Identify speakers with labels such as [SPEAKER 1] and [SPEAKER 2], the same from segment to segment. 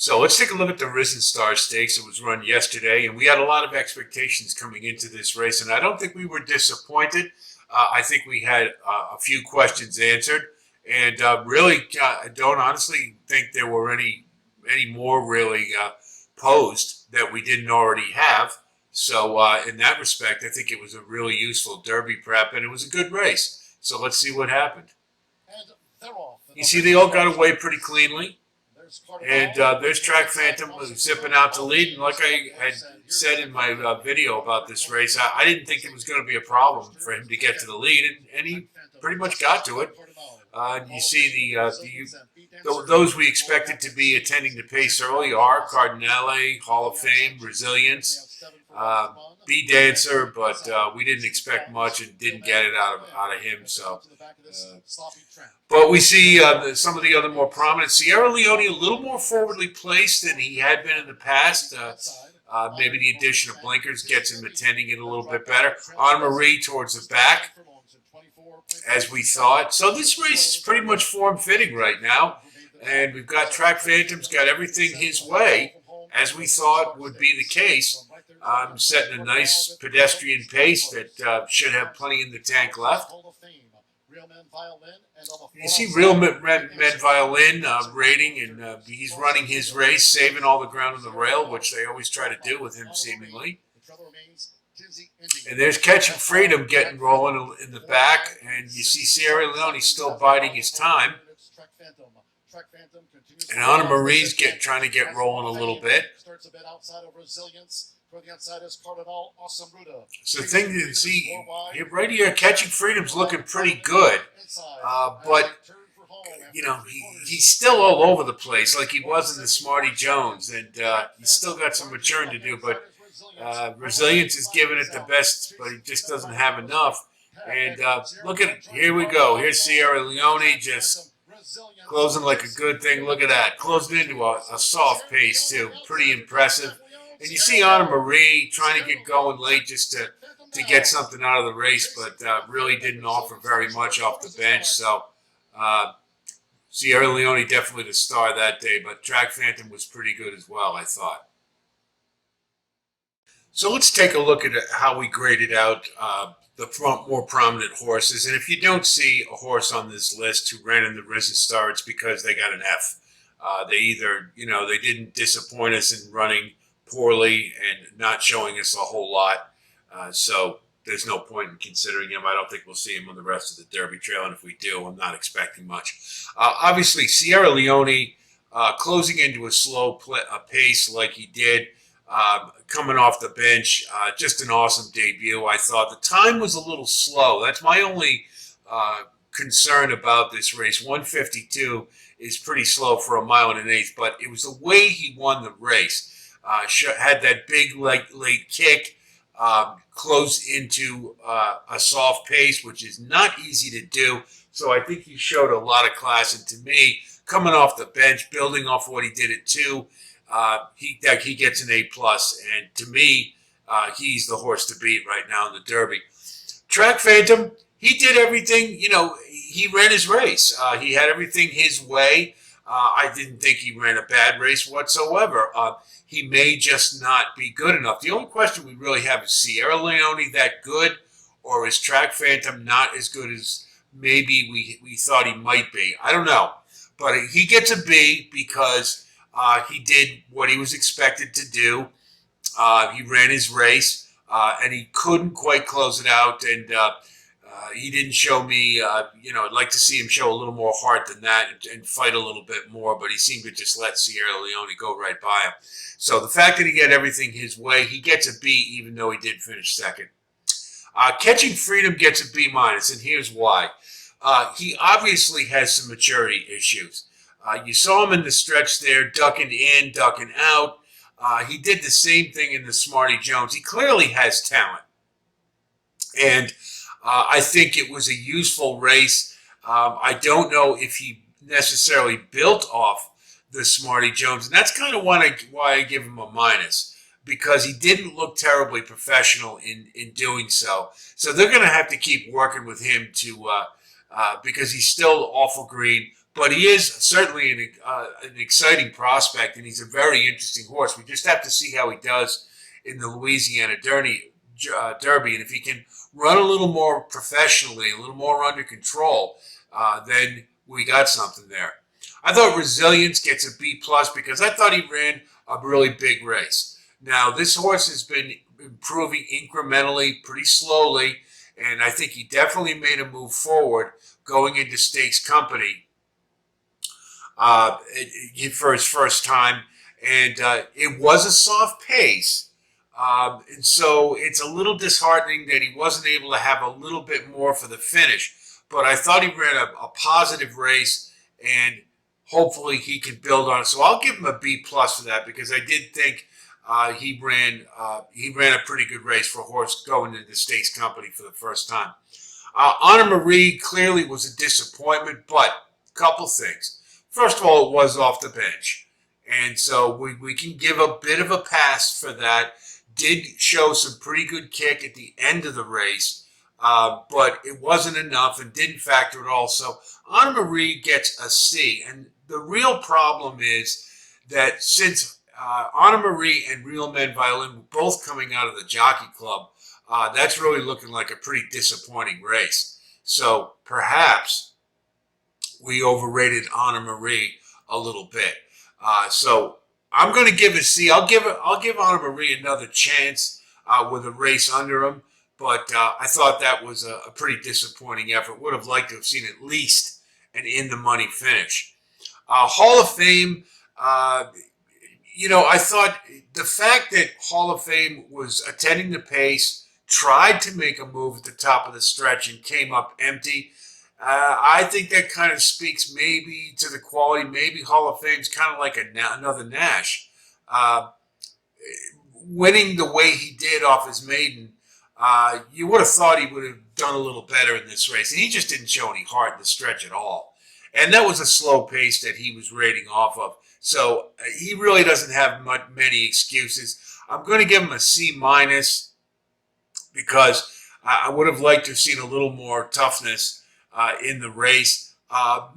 [SPEAKER 1] So let's take a look at the Risen Star Stakes. It was run yesterday, and we had a lot of expectations coming into this race, and I don't think we were disappointed. I think we had a few questions answered, and really I don't honestly think there were any more really posed that we didn't already have. So in that respect, I think it was a really useful Derby prep, and it was a good race. So let's see what happened. You see, they all got away pretty cleanly. And there's Track Phantom zipping out to lead. And like I had said in my video about this race, I didn't think it was going to be a problem for him to get to the lead, and he pretty much got to it. You see those we expected to be attending the pace early are Cardinale, Hall of Fame, Resilience, B Dancer, but we didn't expect much and didn't get it out of him. So, but we see some of the other more prominent. Sierra Leone a little more forwardly placed than he had been in the past. Maybe the addition of blinkers gets him attending it a little bit better. Anna Marie towards the back, as we thought. So this race is pretty much form-fitting right now. And we've got Track Phantom's got everything his way, as we thought would be the case. Setting a nice pedestrian pace that should have plenty in the tank left. You see Real Men Violin rating, and he's running his race, saving all the ground on the rail, which they always try to do with him, seemingly. And there's Catching Freedom getting rolling in the back, and you see Sierra Leone still biding his time. And Anna Marie's trying to get rolling a little bit. So the thing to see right here, Catching Freedom's looking pretty good, but you know he's still all over the place like he was in the Smarty Jones, and he's still got some maturing to do. But Resilience is giving it the best, but he just doesn't have enough. And look at it, here we go. Here's Sierra Leone just closing like a good thing. Look at that, closing into a soft pace too, pretty impressive. And you see Anna Marie trying to get going late just to get something out of the race, but really didn't offer very much off the bench. So Sierra Leone definitely the star that day, but Track Phantom was pretty good as well, I thought. So let's take a look at how we graded out the more prominent horses. And if you don't see a horse on this list who ran in the Risen Star, it's because they got an F. They either, they didn't disappoint us in running poorly and not showing us a whole lot. So there's no point in considering him. I don't think we'll see him on the rest of the Derby Trail, and if we do, I'm not expecting much. Obviously, Sierra Leone closing into a slow pace like he did, coming off the bench, just an awesome debut. I thought the time was a little slow. That's my only concern about this race. 1:52 is pretty slow for 1 mile and 1/8, but it was the way he won the race. Had that big late kick, close into a soft pace, which is not easy to do. So I think he showed a lot of class. And to me, coming off the bench, building off what he did at 2, he gets an A+. And to me, he's the horse to beat right now in the Derby. Track Phantom, he did everything. He ran his race. He had everything his way. I didn't think he ran a bad race whatsoever. He may just not be good enough. The only question we really have is Sierra Leone that good, or is Track Phantom not as good as maybe we thought he might be? I don't know. But he gets a B because he did what he was expected to do. He ran his race, and he couldn't quite close it out. And he didn't show me, I'd like to see him show a little more heart than that and fight a little bit more, but he seemed to just let Sierra Leone go right by him. So the fact that he got everything his way, he gets a B even though he did finish second. Catching Freedom gets a B-, and here's why. He obviously has some maturity issues. You saw him in the stretch there, ducking in, ducking out. He did the same thing in the Smarty Jones. He clearly has talent. And I think it was a useful race. I don't know if he necessarily built off the Smarty Jones, and that's kind of why I give him a minus, because he didn't look terribly professional in doing so. So they're going to have to keep working with him to because he's still awful green, But he is certainly an exciting prospect, and he's a very interesting horse. We just have to see how he does in the Louisiana Derby, and if he can run a little more professionally, a little more under control, then we got something there. I thought Resilience gets a B plus because I thought he ran a really big race. Now this horse has been improving incrementally, pretty slowly, and I think he definitely made a move forward going into Stakes Company for his first time, and it was a soft pace. And so it's a little disheartening that he wasn't able to have a little bit more for the finish. But I thought he ran a positive race, and hopefully he can build on it. So I'll give him a B plus for that because I did think he ran a pretty good race for a horse going into the Stakes Company for the first time. Honor Marie clearly was a disappointment, but a couple things. First of all, it was off the bench. And so we can give a bit of a pass for that. Did show some pretty good kick at the end of the race, but it wasn't enough and didn't factor at all. So Honor Marie gets a C. And the real problem is that since Honor Marie and Real Men Violin were both coming out of the Jockey Club, that's really looking like a pretty disappointing race. So perhaps we overrated Honor Marie a little bit. So I'm going to give it a C. I'll give Honor Marie another chance with a race under him, but I thought that was a pretty disappointing effort. Would have liked to have seen at least an in-the-money finish. Hall of Fame, I thought the fact that Hall of Fame was attending the pace, tried to make a move at the top of the stretch and came up empty, I think that kind of speaks maybe to the quality. Maybe Hall of Fame's kind of like another Nash. Winning the way he did off his maiden, you would have thought he would have done a little better in this race. And he just didn't show any heart in the stretch at all. And that was a slow pace that he was rating off of. So he really doesn't have many excuses. I'm going to give him a C minus because I would have liked to have seen a little more toughness in the race.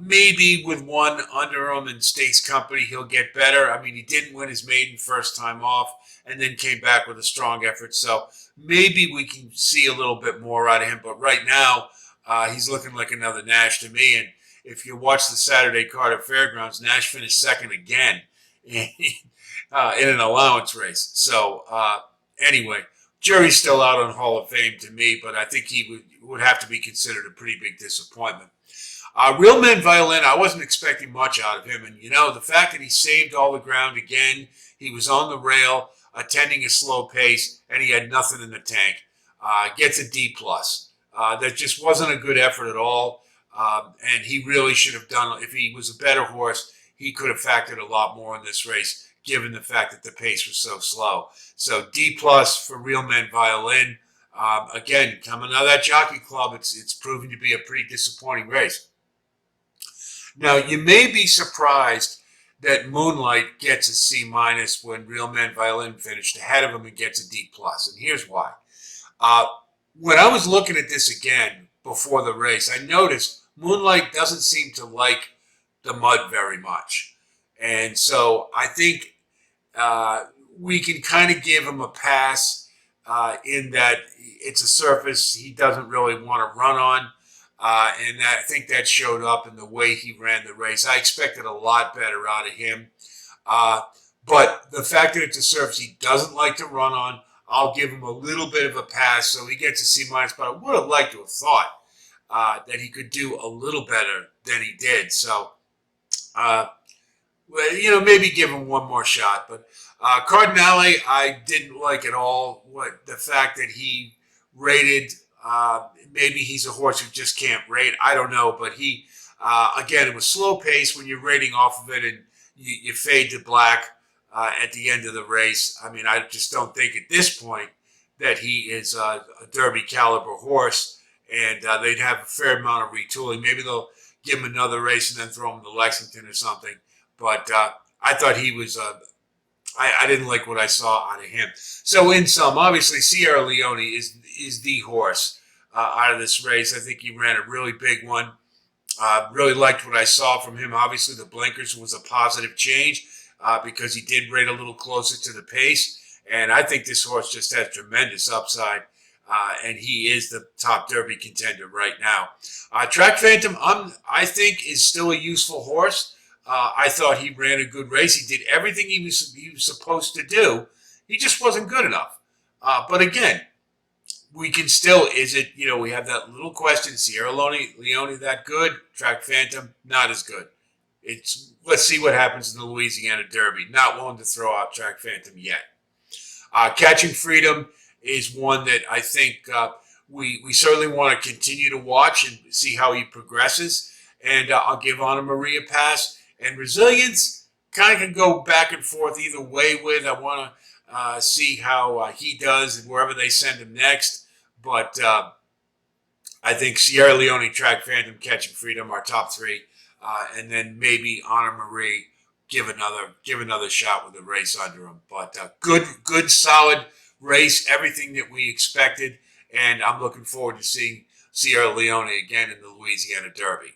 [SPEAKER 1] Maybe with one under him in Stakes Company, he'll get better. I mean, he didn't win his maiden first time off and then came back with a strong effort. So maybe we can see a little bit more out of him. But right now, he's looking like another Nash to me. And if you watch the Saturday card at Fairgrounds, Nash finished second again in an allowance race. So anyway, jury's still out on Hall of Fame to me, but I think he would have to be considered a pretty big disappointment. Real Men Violin, I wasn't expecting much out of him. And, the fact that he saved all the ground again, he was on the rail, attending a slow pace, and he had nothing in the tank. Gets a D+. That just wasn't a good effort at all. And he really should have done, if he was a better horse, he could have factored a lot more in this race, given the fact that the pace was so slow. So D+ for Real Men Violin. Again, coming out of that Jockey Club, it's proving to be a pretty disappointing race. Now, you may be surprised that Moonlight gets a C- when Real Men Violin finished ahead of him and gets a D+. And here's why. When I was looking at this again before the race, I noticed Moonlight doesn't seem to like the mud very much. And so I think we can kind of give him a pass in that it's a surface he doesn't really want to run on. And I think that showed up in the way he ran the race. I expected a lot better out of him. But the fact that it's a surface he doesn't like to run on, I'll give him a little bit of a pass. So he gets a C-. But I would have liked to have thought that he could do a little better than he did. So, maybe give him one more shot. But Cardinale, I didn't like at all. The fact that he rated, maybe he's a horse who just can't rate. I don't know. But he, again, it was slow pace when you're rating off of it and you fade to black at the end of the race. I mean, I just don't think at this point that he is a Derby caliber horse, and they'd have a fair amount of retooling. Maybe they'll give him another race and then throw him to Lexington or something. But I thought he was, I didn't like what I saw out of him. So in sum, obviously Sierra Leone is the horse out of this race. I think he ran a really big one. Really liked what I saw from him. Obviously, the blinkers was a positive change because he did rate a little closer to the pace. And I think this horse just has tremendous upside. And he is the top Derby contender right now. Track Phantom, I think, is still a useful horse. I thought he ran a good race. He did everything he was supposed to do. He just wasn't good enough. But again, we can still, we have that little question, Sierra Leone that good? Track Phantom, not as good. Let's see what happens in the Louisiana Derby. Not willing to throw out Track Phantom yet. Catching Freedom is one that I think we certainly want to continue to watch and see how he progresses. And I'll give Anna Maria a pass. And Resilience kind of can go back and forth either way with. I want to see how he does wherever they send him next. But I think Sierra Leone, Track Phantom, Catching Freedom are top three. And then maybe Anna Marie give another shot with a race under him. But good, solid race, everything that we expected. And I'm looking forward to seeing Sierra Leone again in the Louisiana Derby.